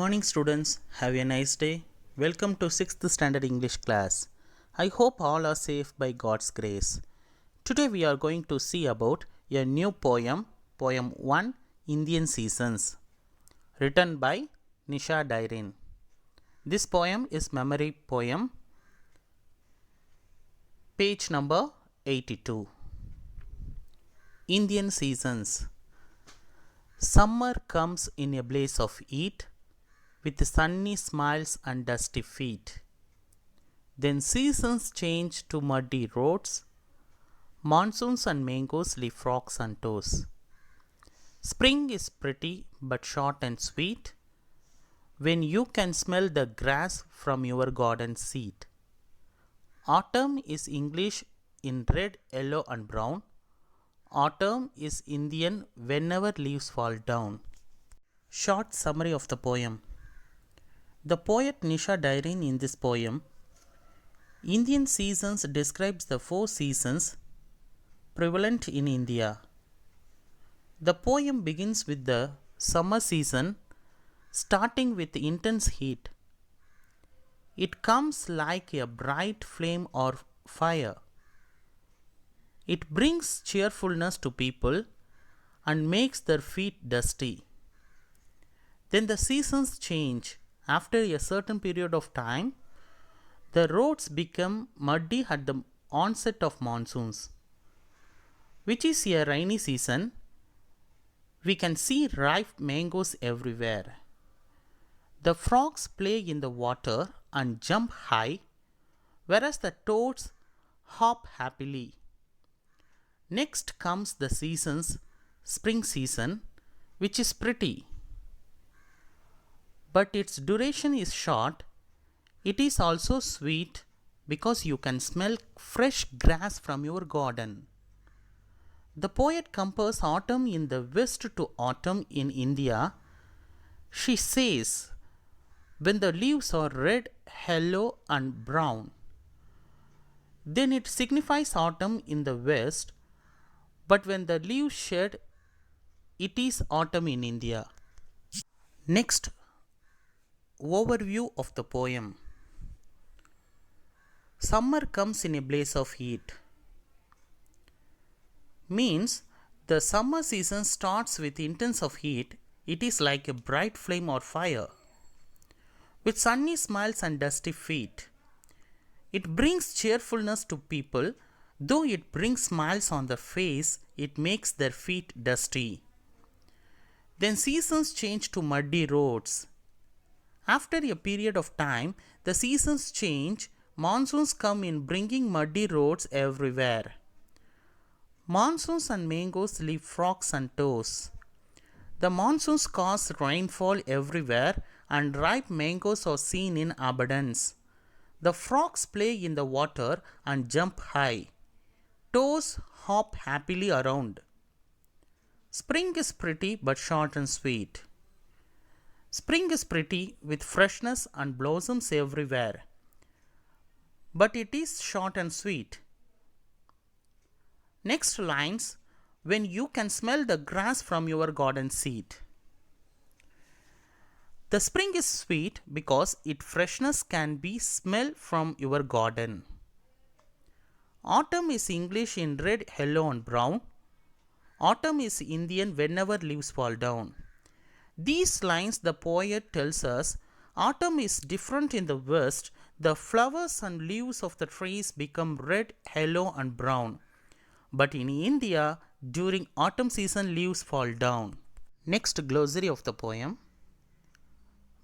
morning, students. Have a nice day. Welcome to 6th Standard English class. I hope all are safe by God's grace. Today we are going to see about a new poem, Poem 1 Indian Seasons, written by Nisha Dairin. This poem is memory poem, page number 82. Indian Seasons. Summer comes in a blaze of heat, with sunny smiles and dusty feet. Then seasons change to muddy roads, monsoons and mangoes leave frogs and toes. Spring is pretty but short and sweet, when you can smell the grass from your garden seat. Autumn is English in red, yellow and brown. Autumn is Indian whenever leaves fall down. Short summary of the poem. The poet Nisha Dairin in this poem, Indian Seasons describes the 4 seasons prevalent in India. The poem begins with the summer season, starting with intense heat. It comes like a bright flame or fire. It brings cheerfulness to people and makes their feet dusty. Then the seasons change. After a certain period of time, the roads become muddy at the onset of monsoons, which is a rainy season. We can see ripe mangoes everywhere. The frogs play in the water and jump high, whereas the toads hop happily. Next comes the spring season, which is pretty. But its duration is short. It is also sweet because you can smell fresh grass from your garden. The poet compares autumn in the west to autumn in India. She says, when the leaves are red, yellow and brown, then it signifies autumn in the west. But when the leaves shed, it is autumn in India. Next, overview of the poem. Summer comes in a blaze of heat. Means the summer season starts with intense of heat. It is like a bright flame or fire, with sunny smiles and dusty feet. It brings cheerfulness to people. Though it brings smiles on the face, it makes their feet dusty. Then seasons change to muddy roads. After a period of time, the seasons change. Monsoons come in bringing muddy roads everywhere. Monsoons and mangoes leave frogs and toes. The monsoons cause rainfall everywhere and ripe mangoes are seen in abundance. The frogs play in the water and jump high. Toes hop happily around. Spring is pretty but short and sweet. Spring is pretty with freshness and blossoms everywhere, but it is short and sweet. Next lines, when you can smell the grass from your garden seat. The spring is sweet because its freshness can be smelled from your garden. Autumn is English in red, yellow and brown. Autumn is Indian whenever leaves fall down. These lines the poet tells us autumn is different in the west. The flowers and leaves of the trees become red, yellow and brown. But in India, during autumn season leaves fall down. Next glossary of the poem.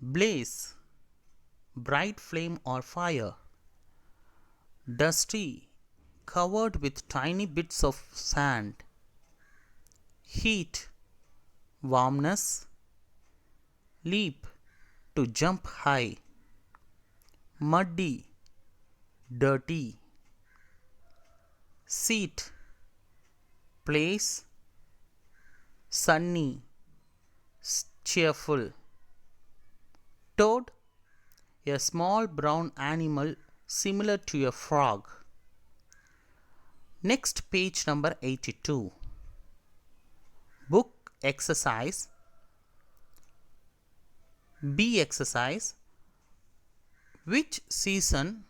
Blaze, bright flame or fire. Dusty, covered with tiny bits of sand. Heat, warmness. Leap, to jump high. Muddy, dirty. Seat, place. Sunny, cheerful. Toad, a small brown animal similar to a frog. Next, page number 82. Book exercise. B exercise. Which season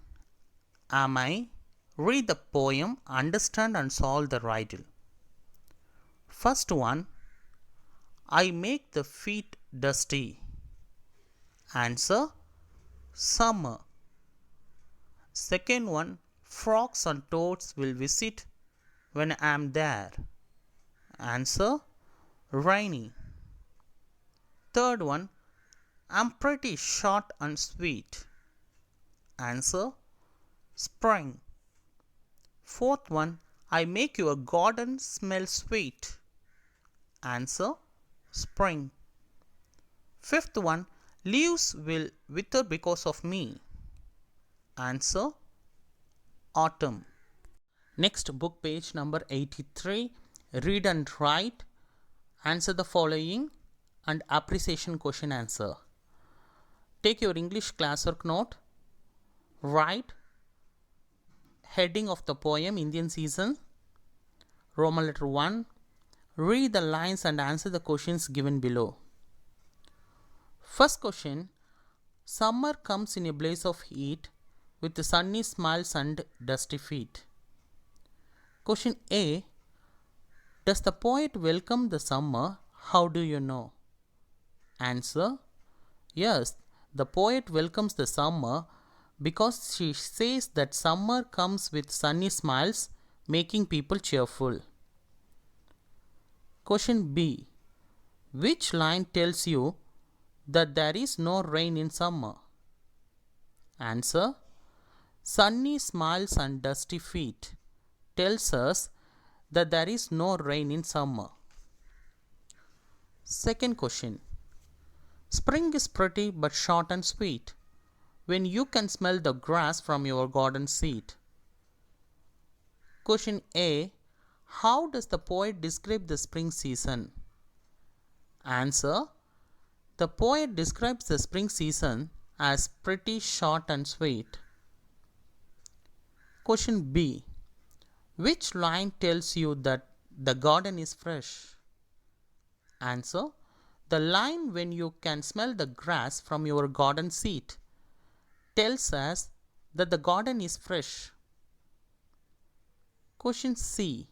am I? Read the poem, understand and solve the riddle. First one, I make the feet dusty. Answer, summer. Second one, frogs and toads will visit when I am there. Answer, rainy. Third one, I'm pretty short and sweet. Answer, spring. Fourth one, I make your garden smell sweet. Answer, spring. Fifth one, leaves will wither because of me. Answer, autumn. Next, book page number 83. Read and write. Answer the following and appreciation question answer. Take your English classwork note. Write heading of the poem Indian season. Roman letter 1. Read the lines and answer the questions given below. First question. Summer comes in a blaze of heat with the sunny smiles and dusty feet. Question A. Does the poet welcome the summer? How do you know? Answer. Yes, the poet welcomes the summer because she says that summer comes with sunny smiles, making people cheerful. Question B. Which line tells you that there is no rain in summer? Answer. Sunny smiles and dusty feet tells us that there is no rain in summer. Second question. Spring is pretty but short and sweet when you can smell the grass from your garden seat. Question A. How does the poet describe the spring season? Answer. The poet describes the spring season as pretty short and sweet. Question B. Which line tells you that the garden is fresh? Answer. The line when you can smell the grass from your garden seat tells us that the garden is fresh. Question C.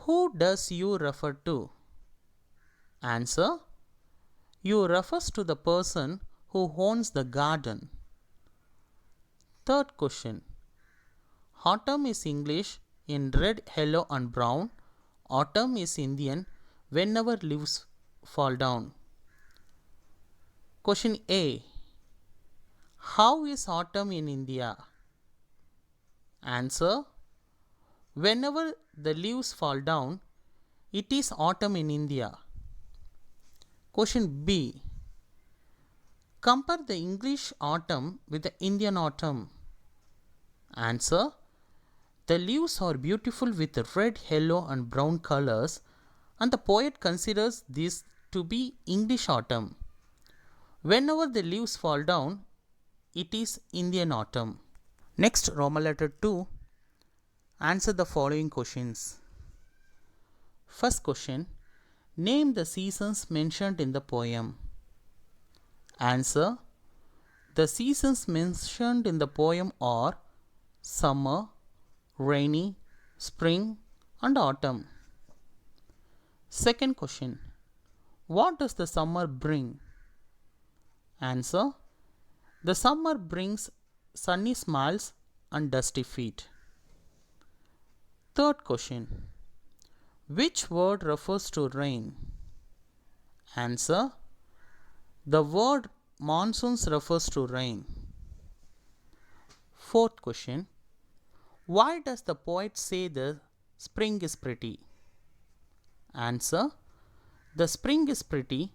Who does you refer to? Answer. You refers to the person who owns the garden. Third question. Autumn is English in red, yellow and brown. Autumn is Indian whenever leaves fall down. Question A. How is autumn in India? Answer. Whenever the leaves fall down, it is autumn in India. Question B. Compare the English autumn with the Indian autumn. Answer. The leaves are beautiful with red, yellow and brown colors, and the poet considers this to be English autumn. Whenever the leaves fall down, it is Indian autumn. Next, Roman letter 2. Answer the following questions. First question. Name the seasons mentioned in the poem. Answer. The seasons mentioned in the poem are summer, rainy, spring and autumn. Second question. What does the summer bring? Answer. The summer brings sunny smiles and dusty feet. Third question. Which word refers to rain? Answer. The word monsoons refers to rain. Fourth question. Why does the poet say the spring is pretty? Answer. The spring is pretty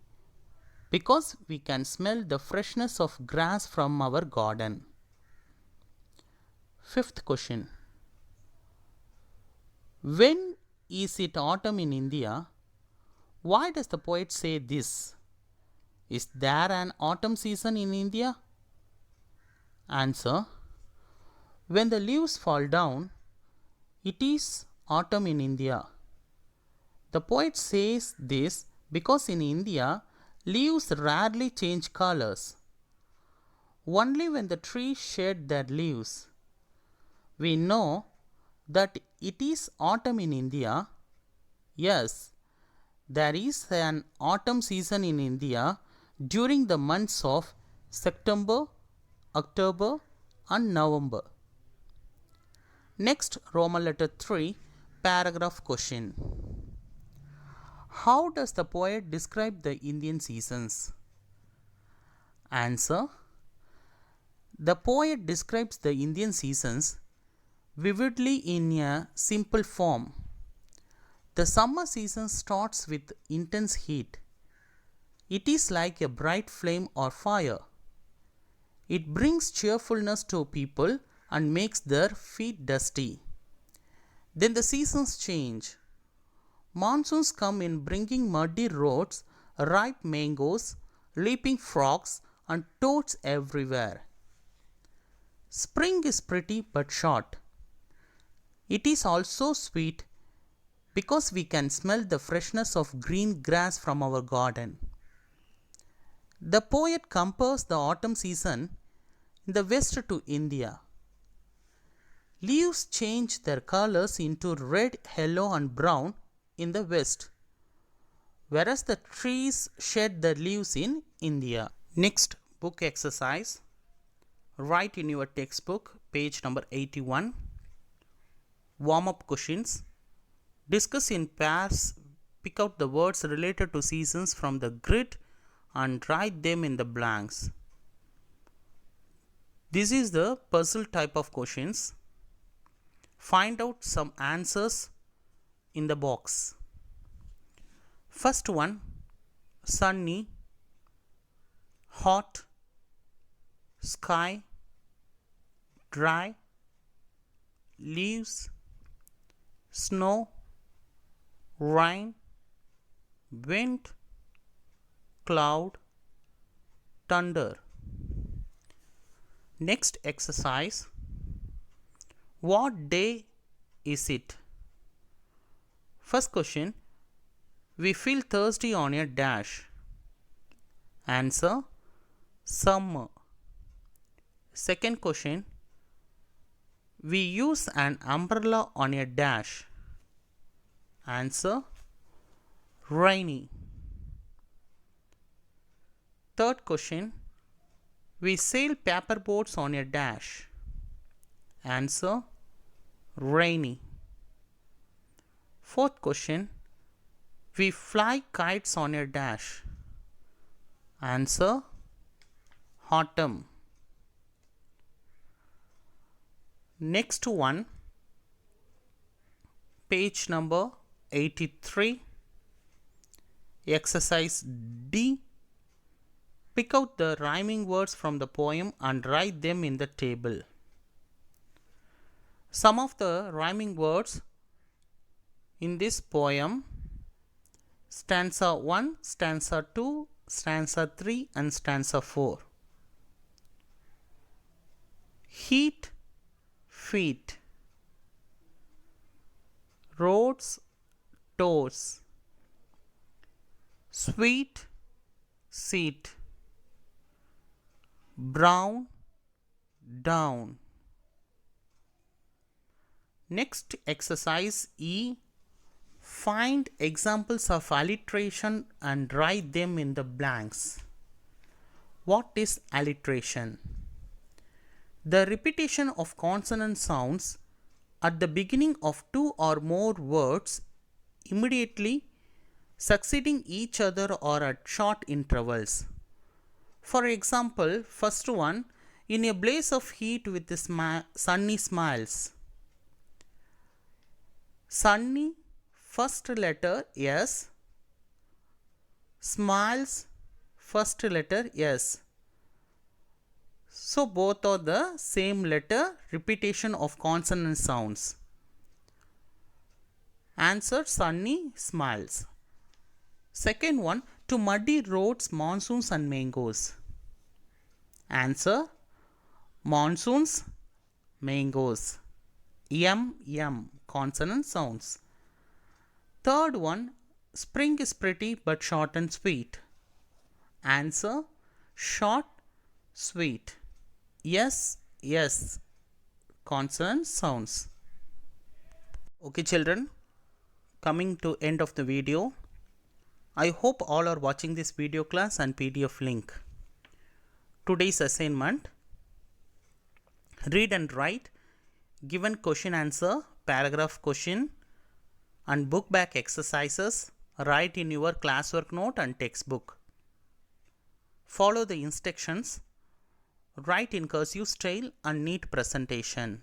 because we can smell the freshness of grass from our garden. Fifth question. When is it autumn in India? Why does the poet say this? Is there an autumn season in India? Answer. When the leaves fall down, it is autumn in India. The poet says this because in India, Leaves rarely change colors. Only when the trees shed their leaves. We know that it is autumn in India. Yes, there is an autumn season in India during the months of September, October, and November. Next, Roman letter 3, paragraph question. How does the poet describe the Indian seasons? Answer. The poet describes the Indian seasons vividly in a simple form. The summer season starts with intense heat. It is like a bright flame or fire. It brings cheerfulness to people and makes their feet dusty. Then the seasons change. Monsoons come in bringing muddy roads, ripe mangoes, leaping frogs, and toads everywhere. Spring is pretty but short. It is also sweet because we can smell the freshness of green grass from our garden. The poet compares the autumn season in the west to India. Leaves change their colors into red, yellow, and brown in the west, whereas the trees shed their leaves in India. Next book exercise. Write in your textbook, page number 81. Warm up questions. Discuss in pairs. Pick out the words related to seasons from the grid and write them in the blanks. This is the puzzle type of questions. Find out some answers in the box. First one, sunny, hot, sky, dry, leaves, snow, rain, wind, cloud, thunder. Next exercise. What day is it? First question. We feel thirsty on a dash. Answer. Summer. Second question. We use an umbrella on a dash. Answer. Rainy. Third question. We sail paper boats on a dash. Answer. Rainy. Fourth question. We fly kites on a dash. Answer. Autumn. Next one, page number 83, exercise D. Pick out the rhyming words from the poem and write them in the table. Some of the rhyming words in this poem: stanza 1, stanza 2, stanza 3, and stanza 4. Heat, feet, roads, toes, sweet, seat, brown, down. Next exercise E. Find examples of alliteration and write them in the blanks. What is alliteration? The repetition of consonant sounds at the beginning of two or more words immediately succeeding each other or at short intervals. For example, first one, in a blaze of heat with sunny smiles. Sunny, first letter S, smiles, first letter S. So both are the same letter, repetition of consonant sounds. Answer: sunny, smiles. Second one, to muddy roads, monsoons and mangoes. Answer: monsoons, mangoes. M, consonant sounds. Third one, spring is pretty but short and sweet. Answer short, sweet. Yes, yes. Consonant sounds. Okay children, coming to end of the video. I hope all are watching this video class and PDF link. Today's assignment: read and write given question answer, paragraph question and book back exercises. Write in your classwork note and textbook. Follow the instructions. Write in cursive style and neat presentation.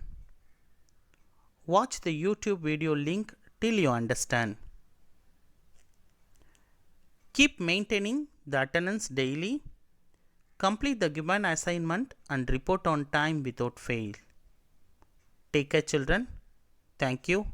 Watch the YouTube video link till you understand. Keep maintaining the attendance daily. Complete the given assignment and report on time without fail. Take care children. Thank you.